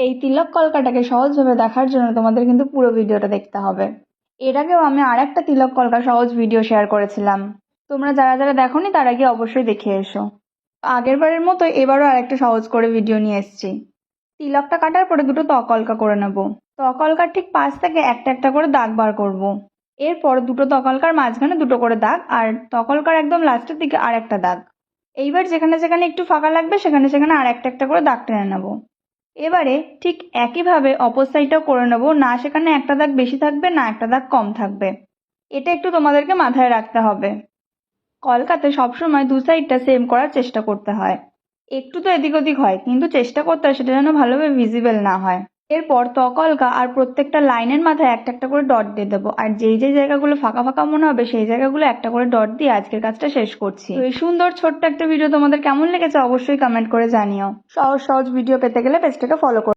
এই তিলক কলকাটাকে সহজভাবে দেখার জন্য তোমাদের কিন্তু পুরো ভিডিওটা দেখতে হবে। এর আগেও আমি আরেকটা তিলক কলকা সহজ ভিডিও শেয়ার করেছিলাম, তোমরা যারা যারা দেখোনি তারা গিয়ে অবশ্যই দেখে এসো। আগের বারের মতো এবারও আরেকটা সহজ করে ভিডিও নিয়ে এসেছি। তিলকটা কাটার পরে দুটো তকলকা করে নেব। তকলকার ঠিক পাশ থেকে একটা একটা করে দাগ বার করব। এরপর দুটো তকলকার মাঝখানে দুটো করে দাগ, আর তকলকার একদম লাস্টের দিকে আর একটা দাগ। এইবার যেখানে যেখানে একটু ফাঁকা লাগবে সেখানে সেখানে আর একটা একটা করে দাগ টেনে নেব। এবারে ঠিক একইভাবে অপর সাইডটাও করে নেব, না সেখানে একটা দাগ বেশি থাকবে না একটা দাগ কম থাকবে। এটা একটু তোমাদেরকে মাথায় রাখতে হবে। কলকাতে সবসময় দু সাইডটা সেম করার চেষ্টা করতে হয়। একটু তো এদিক ওদিক হয়, কিন্তু চেষ্টা করতে হয় সেটা যেন ভালোভাবে ভিজিবল না হয়। এরপর তকলকা আর প্রত্যেকটা লাইনের মাথায় একটা একটা করে ডট দিয়ে দেবো, আর যেই যেই জায়গাগুলো ফাঁকা ফাঁকা মনে হবে সেই জায়গাগুলো একটা করে ডট দিয়ে আজকের কাজটা শেষ করছি। তো এই সুন্দর ছোট্ট একটা ভিডিও তোমাদের কেমন লেগেছে অবশ্যই কমেন্ট করে জানিও। সহজ সহজ ভিডিও পেতে গেলে পেজটাকে ফলো করো।